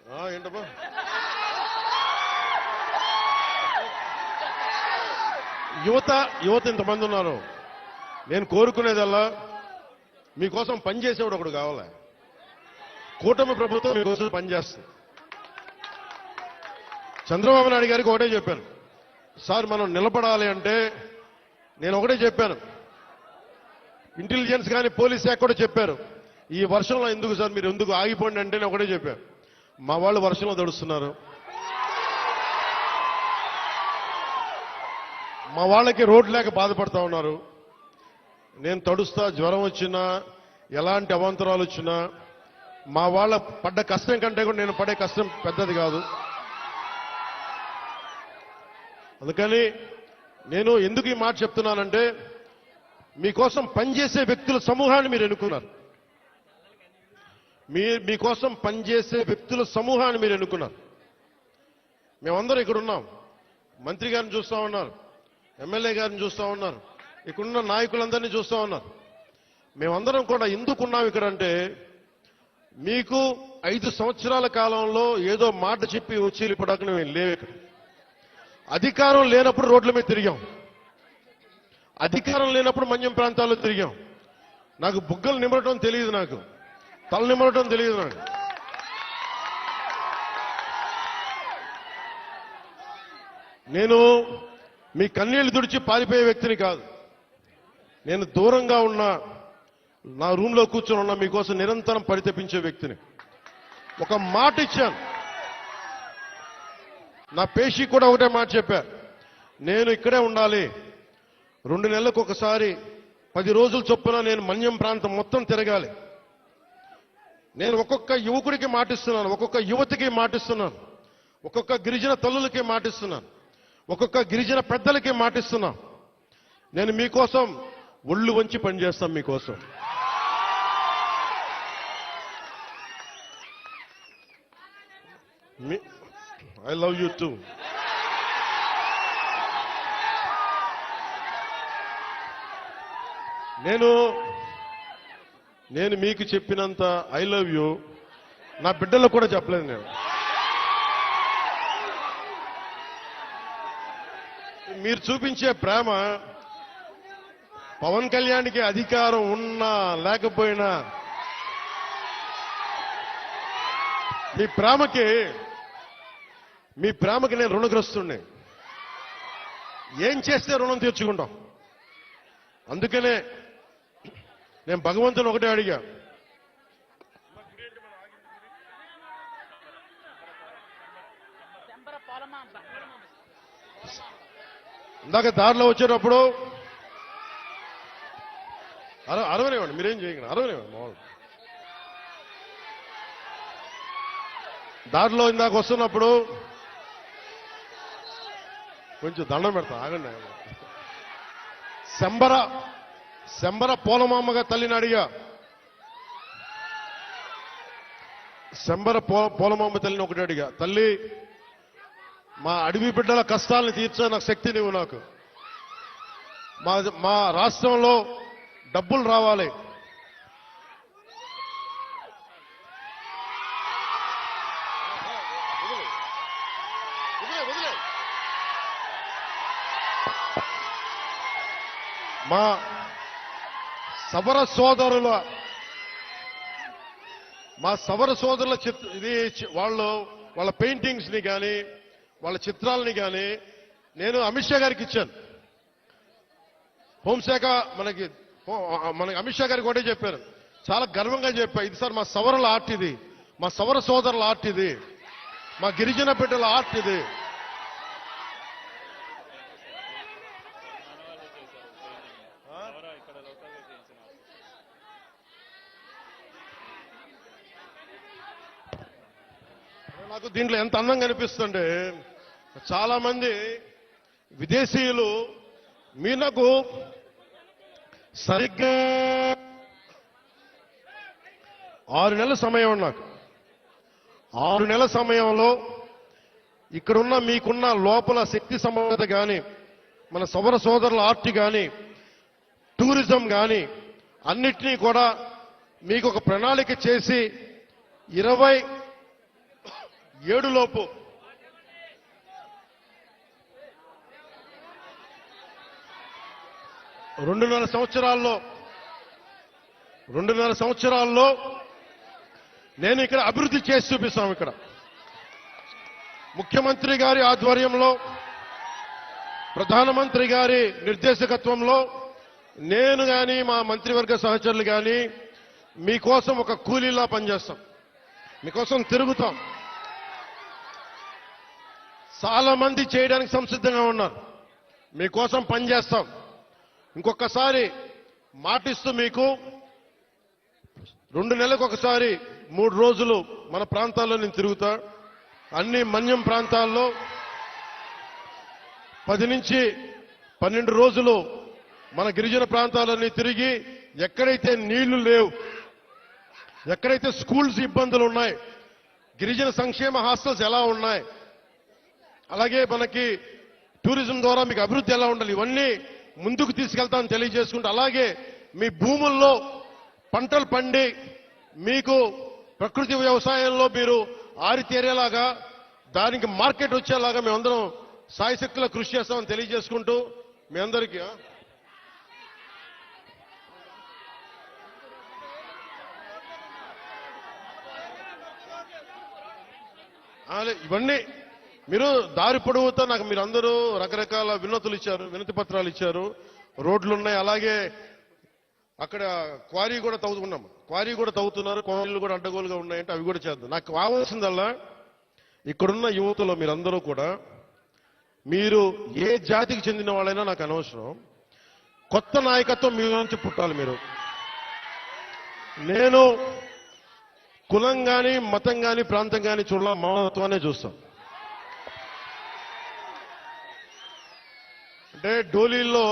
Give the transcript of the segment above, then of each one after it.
ఏంటమ్మా యువత ఇంతమంది ఉన్నారు. నేను కోరుకునేదల్లా మీకోసం పనిచేసేవాడు ఒకడు కావాలి. కూటమి ప్రభుత్వం మీకోసం పనిచేస్తుంది. చంద్రబాబు నాయుడు గారికి ఒకటే చెప్పాను, సార్ మనం నిలబడాలి అంటే నేను ఒకటే చెప్పాను, ఇంటెలిజెన్స్ కానీ పోలీస్ శాఖ కూడా చెప్పారు, ఈ వర్షంలో ఎందుకు సార్ మీరు ఎందుకు ఆగిపోండి అంటే నేను ఒకటే చెప్పాను. మా వాళ్ళు వర్షంలో తడుస్తున్నారు, మా వాళ్ళకి రోడ్ లేక బాధపడతా ఉన్నారు. నేను తడుస్తా, జ్వరం వచ్చినా ఎలాంటి అవాంతరాలు వచ్చినా మా వాళ్ళ పడ్డ కష్టం కంటే కూడా నేను పడే కష్టం పెద్దది కాదు. అందుకని నేను ఎందుకు ఈ మాట చెప్తున్నానంటే మీకోసం పనిచేసే వ్యక్తుల సమూహాన్ని మీరు ఎన్నుకున్నారు. మీకోసం పనిచేసే వ్యక్తుల సమూహాన్ని మీరు ఎన్నుకున్నారు. మేమందరం ఇక్కడ ఉన్నాం. మంత్రి గారిని చూస్తా ఉన్నారు, ఎమ్మెల్యే గారిని చూస్తా ఉన్నారు, ఇక్కడున్న నాయకులందరినీ చూస్తా ఉన్నారు. మేమందరం కూడా ఎందుకున్నాం ఇక్కడ అంటే మీకు 5 సంవత్సరాల కాలంలో ఏదో మాట చెప్పి వచ్చి మేము లేవు. ఇక్కడ అధికారం లేనప్పుడు రోడ్ల మీద తిరిగాం, అధికారం లేనప్పుడు మన్యం ప్రాంతాల్లో తిరిగాం. నాకు బుగ్గలు నిమ్మటం తెలియదు, నాకు తల నిమ్మటం తెలియదు. నాకు నేను మీ కన్నీళ్లు తుడిచి పారిపోయే వ్యక్తిని కాదు. నేను దూరంగా ఉన్నా, నా రూమ్లో కూర్చొని ఉన్నా మీకోసం నిరంతరం పరితపించే వ్యక్తిని. ఒక మాట ఇచ్చాను, నా పేషి కూడా ఒకటే మాట చెప్పా, నేను ఇక్కడే ఉండాలి, 2 నెలలకు ఒకసారి 10 రోజులు చొప్పున నేను మన్యం ప్రాంతం మొత్తం తిరగాలి. నేను ఒక్కొక్క యువకుడికి మాటిస్తున్నాను, ఒక్కొక్క యువతికి మాటిస్తున్నాను, ఒక్కొక్క గిరిజన తల్లులకి మాటిస్తున్నాను, ఒక్కొక్క గిరిజన పెద్దలకి మాటిస్తున్నాను. నేను మీకోసం ఒళ్ళు వంచి పనిచేస్తాం మీకోసం. I love you two. నేను మీకు చెప్పినంత ఐ లవ్ యూ నా బిడ్డలకు కూడా చెప్పలేదు. నేను మీరు చూపించే ప్రేమ పవన్ కళ్యాణ్కి అధికారం ఉన్నా లేకపోయినా మీ ప్రేమకి నేను రుణగ్రస్తుడిని. ఏం చేస్తే రుణం తీర్చుకుంటాం. అందుకనే నేను భగవంతుని ఒకటే అడిగా, ఇందాక దారిలో వచ్చేటప్పుడు అరవనివ్వండి, మీరేం చేయకండి, అరవనివ్వండి. మామూలు దారిలో ఇందాక వస్తున్నప్పుడు కొంచెం దండం పెడతా, ఆగండి. శంబర పోలమామ్మగా తల్లిని అడిగా, శంబర పోలమామ్మ తల్లిని ఒకటి అడిగా, తల్లి మా అడవి బిడ్డల కష్టాలను తీర్చే నాకు శక్తి నీవు, నాకు మా రాష్ట్రంలో డబ్బులు రావాలి, మా సవర సోదరుల ఇది వాళ్ళ పెయింటింగ్స్ ని కానీ వాళ్ళ చిత్రాలని కానీ నేను అమిత్ షా గారికి ఇచ్చాను. హోంశాఖ మనకి అమిత్ షా గారికి ఒకటే చెప్పారు, చాలా గర్వంగా చెప్పా, ఇది సార్ మా సవరల ఆర్ట్, ఇది మా సవర సోదరుల ఆర్ట్, ఇది మా గిరిజన బిడ్డల ఆర్ట్, ఇది నాకు దీంట్లో ఎంత అందంగా అనిపిస్తుంటే, చాలా మంది విదేశీయులు నాకు సరిగ్గా 6 నెలల సమయం, నాకు 6 నెలల సమయంలో ఇక్కడున్న మీకున్న లోపల శక్తి సమర్థత కానీ మన సవర సోదరుల ఆర్ట్ కానీ టూరిజం కానీ అన్నిటినీ కూడా మీకు ఒక ప్రణాళిక చేసి 7 లోపు రెండున్నర సంవత్సరాల్లో నేను ఇక్కడ అభివృద్ధి చేసి చూపిస్తాం. ఇక్కడ ముఖ్యమంత్రి గారి ఆధ్వర్యంలో, ప్రధానమంత్రి గారి నిర్దేశకత్వంలో నేను గాని మా మంత్రివర్గ సహచరులు గాని మీకోసం ఒక కూలీలా పనిచేస్తాం, మీకోసం తిరుగుతాం. చాలా మంది చేయడానికి సంసిద్ధంగా ఉన్నారు. మీకోసం పనిచేస్తాం. ఇంకొకసారి మాటిస్తూ మీకు 2 నెలలకు ఒకసారి 3 రోజులు మన ప్రాంతాల్లో నేను తిరుగుతా. అన్ని మన్యం ప్రాంతాల్లో 10 నుంచి 12 రోజులు మన గిరిజన ప్రాంతాలన్నీ తిరిగి ఎక్కడైతే నీళ్లు లేవు, ఎక్కడైతే స్కూల్స్ ఇబ్బందులు ఉన్నాయి, గిరిజన సంక్షేమ హాస్టల్స్ ఎలా ఉన్నాయి, అలాగే మనకి టూరిజం ద్వారా మీకు అభివృద్ధి ఎలా ఉండాలి, ఇవన్నీ ముందుకు తీసుకెళ్తామని తెలియజేసుకుంటూ, అలాగే మీ భూముల్లో పంటలు పండి మీకు ప్రకృతి వ్యవసాయంలో మీరు ఆరితేరేలాగా, దానికి మార్కెట్ వచ్చేలాగా మేమందరం సాయశక్తిలో కృషి చేస్తామని తెలియజేసుకుంటూ మీ అందరికీ ఇవన్నీ మీరు దారి పొడవుతా నాకు మీరందరూ రకరకాల వినతులు ఇచ్చారు, వినతి పత్రాలు ఇచ్చారు. రోడ్లు ఉన్నాయి, అలాగే అక్కడ క్వారీ కూడా తవ్వుతున్నాం, క్వారీ కూడా తవ్వుతున్నారు, క్వారీలు కూడా అడ్డగోలుగా ఉన్నాయంటే అవి కూడా చేద్దాం. నాకు కావాల్సిందల్లా ఇక్కడున్న యువతలో మీరందరూ కూడా, మీరు ఏ జాతికి చెందిన వాళ్ళైనా నాకు అనవసరం, కొత్త నాయకత్వం మీ నుంచి పుట్టాలి. మీరు నేను కులం గాని మతం గాని ప్రాంతం గాని చూడాల, మానవత్వాన్ని చూస్తాం. అంటే డోలీల్లో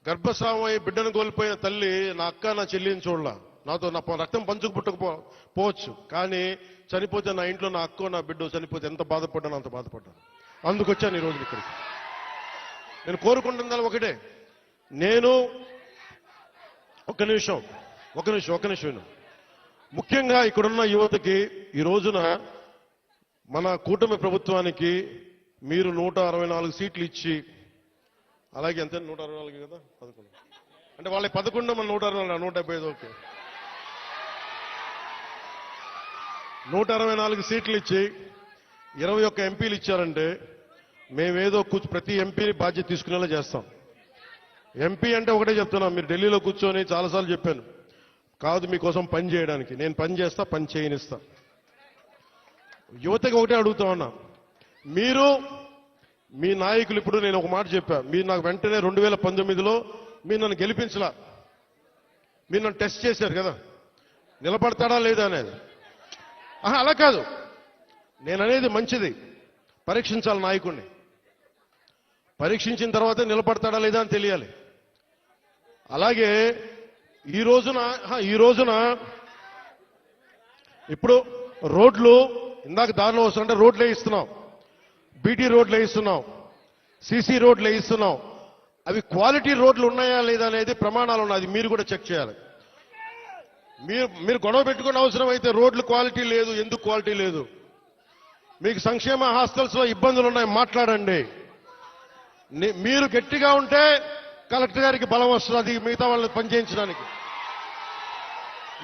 గర్భస్రావం అయి బిడ్డను కోల్పోయిన తల్లి నా అక్క నా చెల్లిని చూడాల, నాతో నా రక్తం పంచుకు పుట్టకపోవచ్చు, కానీ చనిపోతే నా ఇంట్లో నా అక్కో నా బిడ్డో చనిపోతే ఎంత బాధపడ్డానో అంత బాధపడ్డాను. అందుకొచ్చాను ఈ రోజు ఇక్కడికి. నేను కోరుకుంటున్నా ఒకటే, నేను ఒక నిమిషం ముఖ్యంగా ఇక్కడున్న యువతకి ఈ రోజున మన కూటమి ప్రభుత్వానికి మీరు 164 సీట్లు ఇచ్చి, అలాగే ఎంత 164 కదా 11 అంటే వాళ్ళకి 11 మన 164 175 ఓకే 164 సీట్లు ఇచ్చి 21 ఎంపీలు ఇచ్చారంటే మేమేదో ప్రతి ఎంపీని బాధ్యత తీసుకునేలా చేస్తాం. ఎంపీ అంటే ఒకటే చెప్తున్నాం, మీరు ఢిల్లీలో కూర్చొని చాలాసార్లు చెప్పాను, కాదు మీకోసం పని చేయడానికి. నేను పని చేస్తా, పని చేయనిస్తా. యువతకి ఒకటే అడుగుతా ఉన్నా, మీరు మీ నాయకులు, ఇప్పుడు నేను ఒక మాట చెప్పా, మీరు నాకు వెంటనే 2019లో మీరు నన్ను గెలిపించలా, మీరు నన్ను టెస్ట్ చేశారు కదా, నిలబడతాడా లేదా అనేది. అలా కాదు, నేను అనేది మంచిది, పరీక్షించాలి నాయకుడిని, పరీక్షించిన తర్వాతే నిలబడతాడా లేదా అని తెలియాలి. అలాగే ఈ రోజున ఇప్పుడు రోడ్లు, ఇందాక దారిలో వస్తుంటే రోడ్లు వేయిస్తున్నాం, బీటీ రోడ్లు వేయిస్తున్నాం, సీసీ రోడ్లు వేయిస్తున్నాం. అవి క్వాలిటీ రోడ్లు ఉన్నాయా లేదా అనేది ప్రమాణాలు ఉన్నాయి, అది మీరు కూడా చెక్ చేయాలి. మీరు గొడవ పెట్టుకునే అవసరం అయితే రోడ్లు క్వాలిటీ లేదు, ఎందుకు క్వాలిటీ లేదు, మీకు సంక్షేమ హాస్టల్స్ లో ఇబ్బందులు ఉన్నాయి, మాట్లాడండి. మీరు గట్టిగా ఉంటే కలెక్టర్ గారికి బలం వస్తుంది మిగతా వాళ్ళని పనిచేయించడానికి.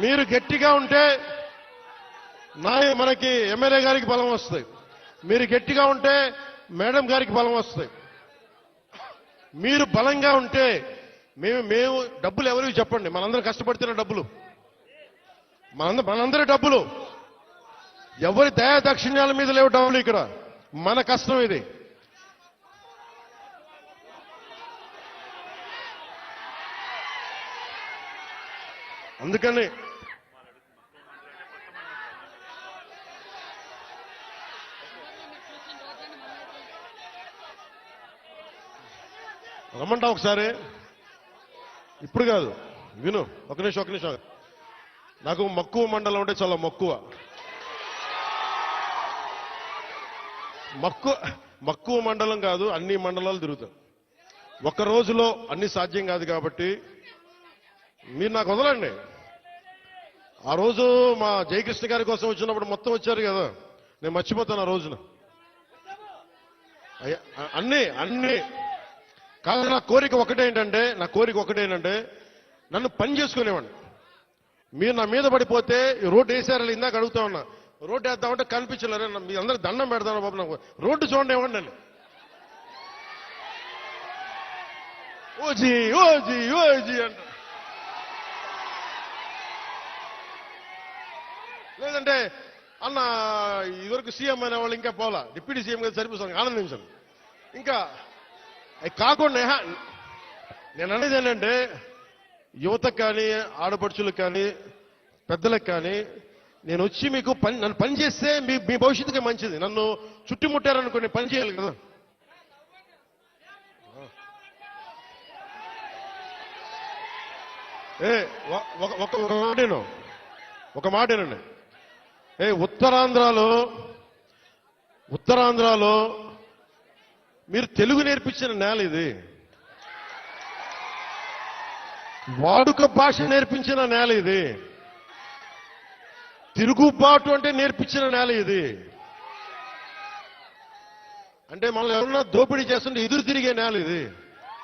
మీరు గట్టిగా ఉంటే మనకి ఎమ్మెల్యే గారికి బలం వస్తుంది, మీరు గట్టిగా ఉంటే మేడం గారికి బలం వస్తుంది. మీరు బలంగా ఉంటే మేము డబ్బులు ఎవరికి చెప్పండి, మనందరం కష్టపడుతున్న డబ్బులు, మనందరి డబ్బులు, ఎవరి దయా దక్షిణ్యాల మీద లేవు డబ్బులు, ఇక్కడ మన కష్టం ఇది. అందుకని రమ్మంటా ఒకసారి, ఇప్పుడు కాదు, విను, ఒక నిమిషం. నాకు మక్కువ మండలం అంటే చాలా మక్కువ మండలం కాదు, అన్ని మండలాలు తిరుగుతాం. ఒక్క రోజులో అన్ని సాధ్యం కాదు కాబట్టి మీరు నాకు వదలండి. ఆ రోజు మా జయకృష్ణ గారి కోసం వచ్చినప్పుడు మొత్తం వచ్చారు కదా, నేను మర్చిపోతాను ఆ రోజున. అన్నీ కాదు. నా కోరిక ఒకటేంటంటే నన్ను పని చేసుకునేవాడిని. మీరు నా మీద పడిపోతే రోడ్డు వేసారని ఇందాక అడుగుతా ఉన్నా. రోడ్డు వేద్దామంటే కనిపించలేరు. మీ అందరూ దండం పెడతాను బాబు, నాకు రోడ్డు చూడండి ఇవ్వండి అండి. ఓజీ ఓజీ ఓజీ అంట. లేదంటే అన్న ఇదివరకు సీఎం అనే వాళ్ళు ఇంకా పోలా, డిప్యూటీ సీఎం గారు సరిపోతాను, ఆనందించాను. ఇంకా అవి కాకుండా నేను అనేది ఏంటంటే యువతకు కానీ, ఆడపడుచులకు కానీ, పెద్దలకు కానీ, నేను వచ్చి మీకు నన్ను పని చేస్తే మీ భవిష్యత్తుకి మంచిది. నన్ను చుట్టుముట్టారనుకోండి, పని చేయాలి కదా. ఒక మాటేనండి. ఉత్తరాంధ్రలో మీరు తెలుగు నేర్పించిన నేల ఇది. వాడుక భాష నేర్పించిన నేల ఇది. తిరుగుబాటు అంటే నేర్పించిన నేల ఇది. అంటే మనల్ని ఎవరన్నా దోపిడీ చేస్తుంటే ఎదురు తిరిగే నేల ఇది.